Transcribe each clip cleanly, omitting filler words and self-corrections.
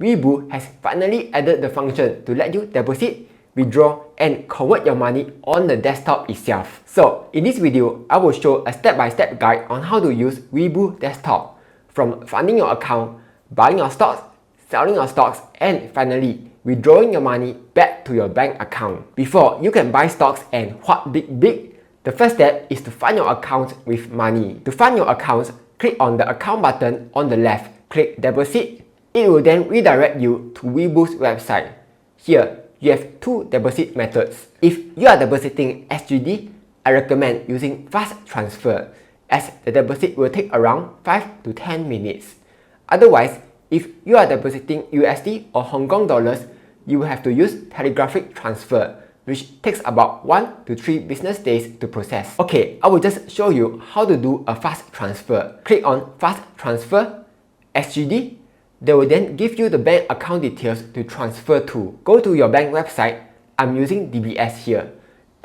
Webull has finally added the function to let you deposit, withdraw, and convert your money on the desktop itself. So in this video, I will show a step-by-step guide on how to use Webull desktop, from funding your account, buying your stocks, selling your stocks, and finally withdrawing your money back to your bank account. Before you can buy stocks and what big, the first step is to fund your account with money. To fund your account, click on the account button on the left, click deposit. It will then redirect you to Webull's website. Here, you have two deposit methods. If you are depositing SGD, I recommend using fast transfer, as the deposit will take around 5 to 10 minutes. Otherwise, if you are depositing USD or Hong Kong dollars, you will have to use telegraphic transfer, which takes about 1 to 3 business days to process. Okay, I will just show you how to do a fast transfer. Click on Fast Transfer, SGD. They will then give you the bank account details to transfer to. Go to your bank website. I'm using DBS here.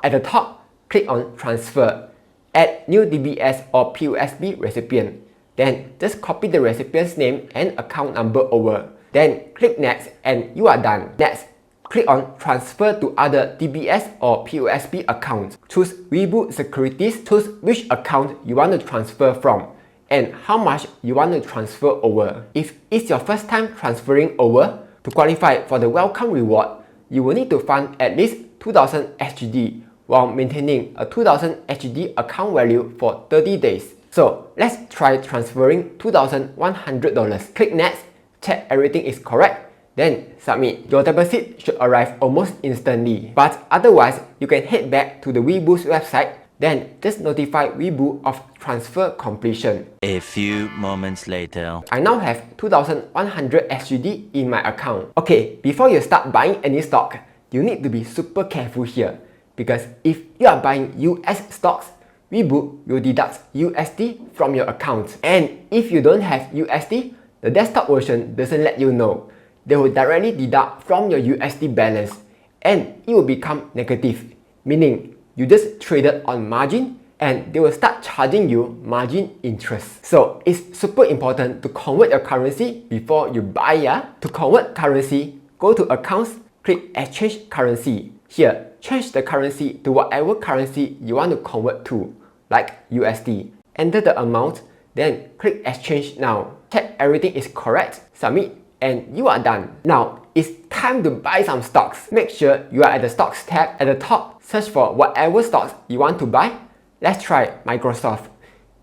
At the top, click on Transfer. Add new DBS or POSB recipient. Then just copy the recipient's name and account number over. Then click Next and you are done. Next, click on Transfer to other DBS or POSB accounts. Choose Webull Securities. Choose which account you want to transfer from and how much you want to transfer over. If it's your first time transferring over, to qualify for the welcome reward, you will need to fund at least 2000 SGD while maintaining a 2000 SGD account value for 30 days. So let's try transferring $2,100. Click Next, check everything is correct, then submit. Your deposit should arrive almost instantly. But otherwise, you can head back to the Webull's website, then just notify Webull of transfer completion. A few moments later. I now have 2100 SGD in my account. Okay, before you start buying any stock, you need to be super careful here, because if you are buying US stocks, Webull will deduct USD from your account. And if you don't have USD, the desktop version doesn't let you know. They will directly deduct from your USD balance and it will become negative, meaning you just traded on margin and they will start charging you margin interest. So it's super important to convert your currency before you buy. To convert currency, go to Accounts, click Exchange Currency. Here, change the currency to whatever currency you want to convert to, like USD. Enter the amount, then click Exchange Now. Check everything is correct, submit, and you are done. Now, it's time to buy some stocks. Make sure you are at the Stocks tab. At the top, search for whatever stocks you want to buy. Let's try Microsoft.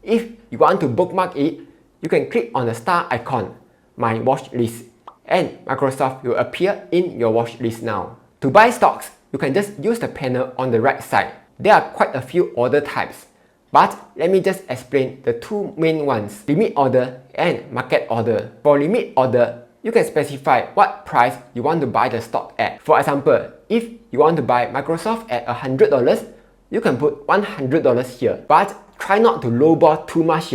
If you want to bookmark it, you can click on the star icon, My Watch List, and Microsoft will appear in your watch list now. To buy stocks, you can just use the panel on the right side. There are quite a few order types, but let me just explain the two main ones, limit order and market order. For limit order, you can specify what price you want to buy the stock at. For example, if you want to buy Microsoft at $100, you can put $100 here. But try not to lowball too much,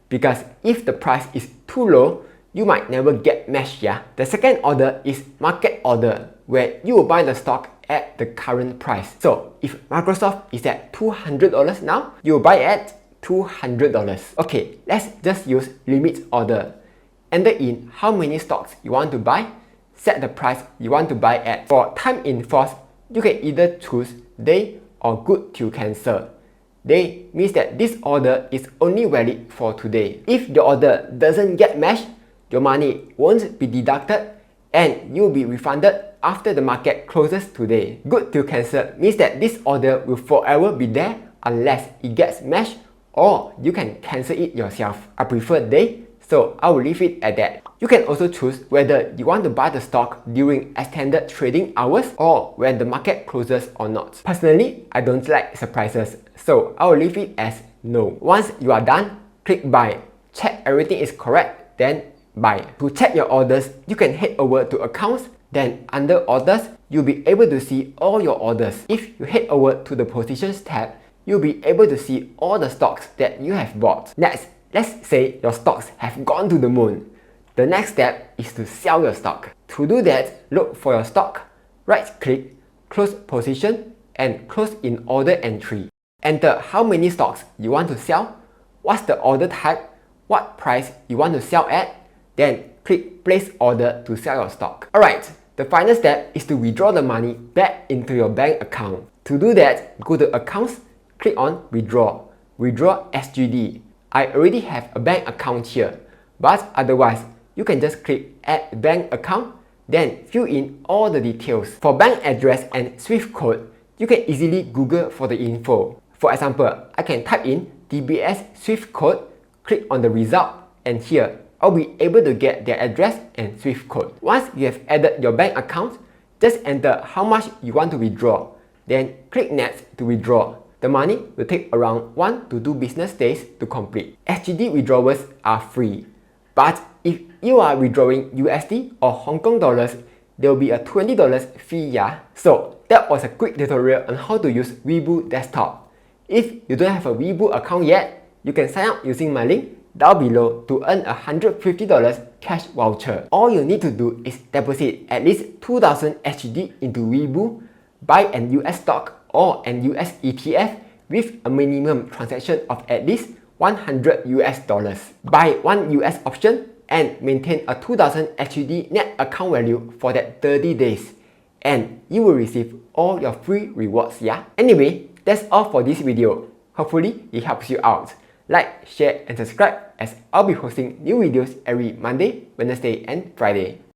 because if the price is too low, you might never get matched. The second order is market order, where you will buy the stock at the current price. So if Microsoft is at $200 now, you will buy at $200. Okay, let's just use limit order. Enter in how many stocks you want to buy, set the price you want to buy at. For time in force, you can either choose day or good till cancel. Day means that this order is only valid for today. If the order doesn't get matched, your money won't be deducted and you'll be refunded after the market closes today. Good till cancel means that this order will forever be there unless it gets matched, or you can cancel it yourself. I prefer day, so I will leave it at that. You can also choose whether you want to buy the stock during extended trading hours or when the market closes or not. Personally, I don't like surprises, so I will leave it as no. Once you are done, click buy. Check everything is correct, then buy. To check your orders, you can head over to Accounts, then under Orders, you'll be able to see all your orders. If you head over to the Positions tab, you'll be able to see all the stocks that you have bought. Next, let's say your stocks have gone to the moon. The next step is to sell your stock. To do that, look for your stock, right-click, close position, and close in order entry. Enter how many stocks you want to sell, what's the order type, what price you want to sell at, then click place order to sell your stock. Alright, the final step is to withdraw the money back into your bank account. To do that, go to accounts, click on withdraw, withdraw SGD. I already have a bank account here, but otherwise, you can just click add bank account, then fill in all the details. For bank address and SWIFT code, you can easily Google for the info. For example, I can type in DBS SWIFT code, click on the result, and here, I'll be able to get their address and SWIFT code. Once you have added your bank account, just enter how much you want to withdraw, then click next to withdraw. The money will take around 1 to 2 business days to complete. SGD withdrawals are free, but if you are withdrawing USD or Hong Kong dollars, there will be a $20 fee, yeah? So that was a quick tutorial on how to use Webull desktop. If you don't have a Webull account yet, you can sign up using my link down below to earn a $150 cash voucher. All you need to do is deposit at least 2000 SGD into Webull, buy an US stock or an US ETF with a minimum transaction of at least $100 US, buy one US option and maintain a 2000 SGD net account value for that 30 days, and you will receive all your free rewards, yeah? Anyway, that's all for this video. Hopefully it helps you out. Like, share and subscribe as I'll be posting new videos every Monday, Wednesday and Friday.